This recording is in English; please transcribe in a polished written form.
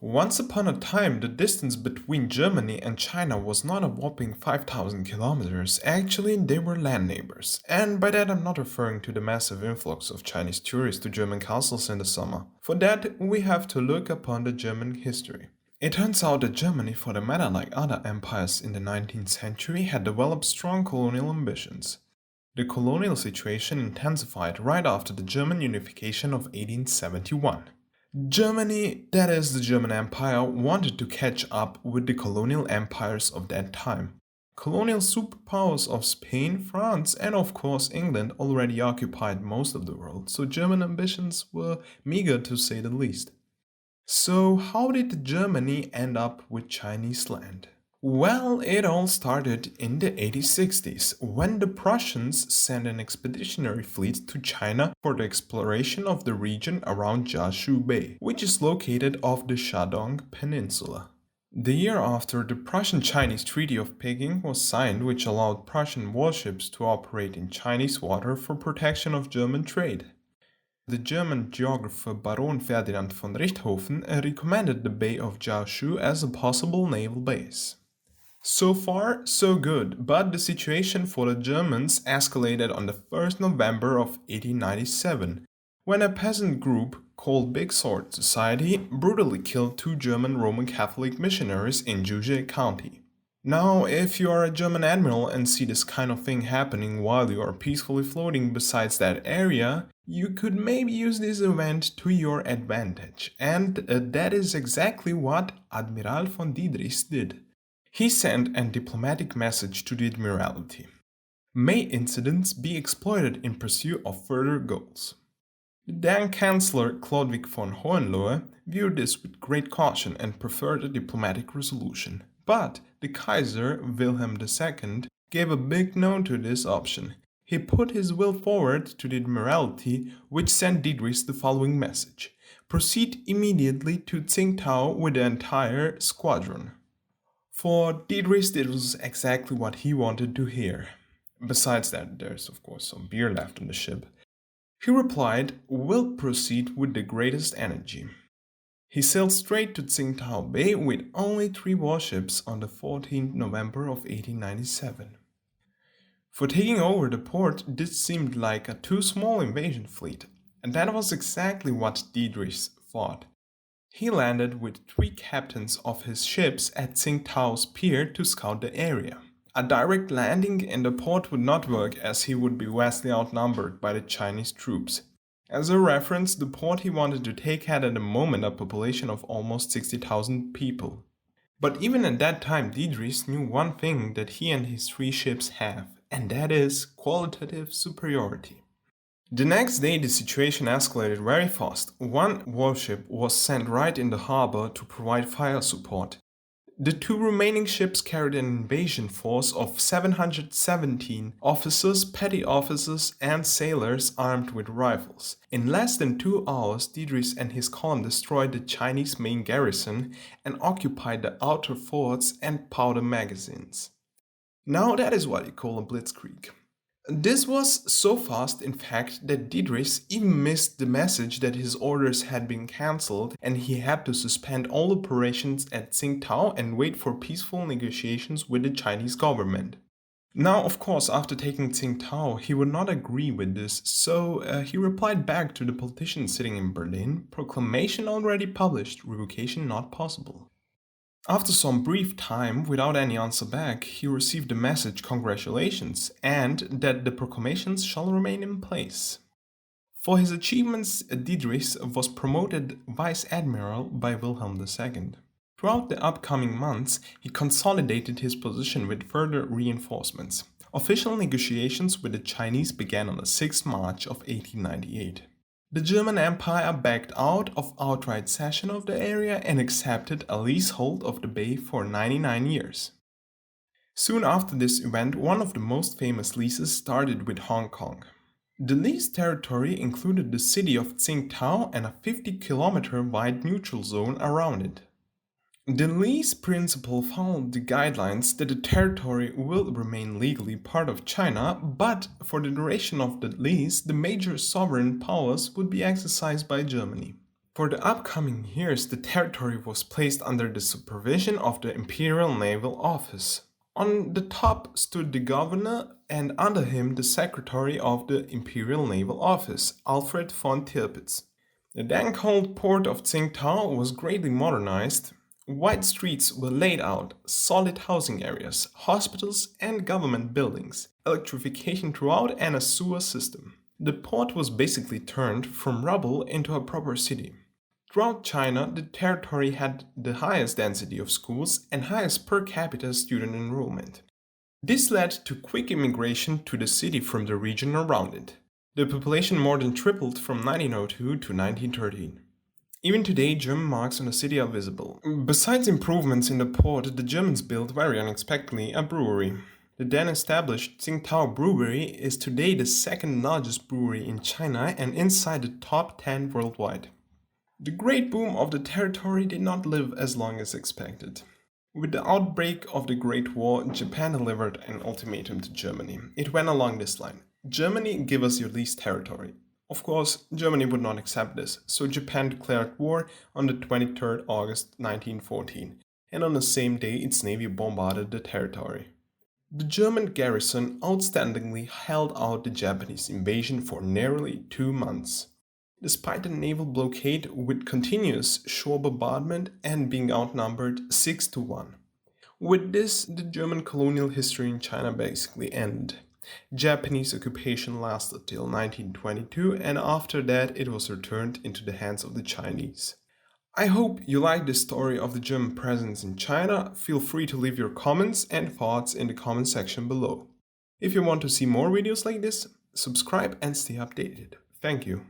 Once upon a time, the distance between Germany and China was not a whopping 5,000 kilometers. Actually, they were land neighbors. And by that, I'm not referring to the massive influx of Chinese tourists to German castles in the summer. For that, we have to look upon the German history. It turns out that Germany, for the matter like other empires in the 19th century, had developed strong colonial ambitions. The colonial situation intensified right after the German unification of 1871. Germany, that is the German Empire, wanted to catch up with the colonial empires of that time. Colonial superpowers of Spain, France, and of course England already occupied most of the world, so German ambitions were meager to say the least. So, how did Germany end up with Chinese land? Well, it all started in the 1860s when the Prussians sent an expeditionary fleet to China for the exploration of the region around Jiaoshu Bay, which is located off the Shandong Peninsula. The year after, the Prussian-Chinese Treaty of Peking was signed, which allowed Prussian warships to operate in Chinese water for protection of German trade. The German geographer Baron Ferdinand von Richthofen recommended the Bay of Jiaoshu as a possible naval base. So far, so good, but the situation for the Germans escalated on the 1st November of 1897, when a peasant group called Big Sword Society brutally killed two German Roman Catholic missionaries in Zhuge County. Now, if you are a German admiral and see this kind of thing happening while you are peacefully floating beside that area, you could maybe use this event to your advantage, and that is exactly what Admiral von Diedrichs did. He sent a diplomatic message to the Admiralty. May incidents be exploited in pursuit of further goals. The then Chancellor Chlodwig von Hohenlohe viewed this with great caution and preferred a diplomatic resolution. But the Kaiser, Wilhelm II, gave a big no to this option. He put his will forward to the Admiralty, which sent Diedrichs the following message: proceed immediately to Tsingtao with the entire squadron. For Diedrichs, this was exactly what he wanted to hear. Besides that, there's of course some beer left on the ship. He replied, "Will proceed with the greatest energy." He sailed straight to Tsingtao Bay with only 3 warships on the 14th November of 1897. For taking over the port, this seemed like a too small invasion fleet, and that was exactly what Diedrichs thought. He landed with 3 captains of his ships at Tsingtao's pier to scout the area. A direct landing in the port would not work, as he would be vastly outnumbered by the Chinese troops. As a reference, the port he wanted to take had at the moment a population of almost 60,000 people. But even at that time, Diedrichs knew one thing that he and his 3 ships have, and that is qualitative superiority. The next day, the situation escalated very fast. 1 warship was sent right in the harbor to provide fire support. The 2 remaining ships carried an invasion force of 717 officers, petty officers, and sailors armed with rifles. In less than 2 hours, Diedrichs and his column destroyed the Chinese main garrison and occupied the outer forts and powder magazines. Now that is what you call a blitzkrieg. This was so fast, in fact, that Diedrichs even missed the message that his orders had been cancelled and he had to suspend all operations at Tsingtao and wait for peaceful negotiations with the Chinese government. Now, of course, after taking Tsingtao, he would not agree with this, so he replied back to the politicians sitting in Berlin: proclamation already published, revocation not possible. After some brief time, without any answer back, he received the message "Congratulations" and that the proclamations shall remain in place. For his achievements, Diedrichs was promoted Vice Admiral by Wilhelm II. Throughout the upcoming months, he consolidated his position with further reinforcements. Official negotiations with the Chinese began on the 6th March of 1898. The German Empire backed out of outright cession of the area and accepted a leasehold of the bay for 99 years. Soon after this event, one of the most famous leases started with Hong Kong. The leased territory included the city of Tsingtao and a 50-kilometer wide neutral zone around it. The lease principle followed the guidelines that the territory will remain legally part of China, but for the duration of the lease, the major sovereign powers would be exercised by Germany. For the upcoming years, the territory was placed under the supervision of the Imperial Naval Office. On the top stood the governor, and under him the secretary of the Imperial Naval Office, Alfred von Tirpitz. The then called port of Tsingtao was greatly modernized. Wide streets were laid out, solid housing areas, hospitals, and government buildings, electrification throughout, and a sewer system. The port was basically turned from rubble into a proper city. Throughout China, the territory had the highest density of schools and highest per capita student enrollment. This led to quick immigration to the city from the region around it. The population more than tripled from 1902 to 1913. Even today, German marks on the city are visible. Besides improvements in the port, the Germans built very unexpectedly a brewery. The then established Tsingtao Brewery is today the second largest brewery in China and inside the top 10 worldwide. The great boom of the territory did not live as long as expected. With the outbreak of the Great War, Japan delivered an ultimatum to Germany. It went along this line: Germany, give us your leased territory. Of course, Germany would not accept this, so Japan declared war on the 23rd August 1914, and on the same day its navy bombarded the territory. The German garrison outstandingly held out the Japanese invasion for nearly 2 months. Despite the naval blockade with continuous shore bombardment and being outnumbered 6 to 1. With this, the German colonial history in China basically ended. Japanese occupation lasted till 1922, and after that it was returned into the hands of the Chinese. I hope you like this story of the German presence in China. Feel free to leave your comments and thoughts in the comment section below. If you want to see more videos like this, subscribe and stay updated. Thank you.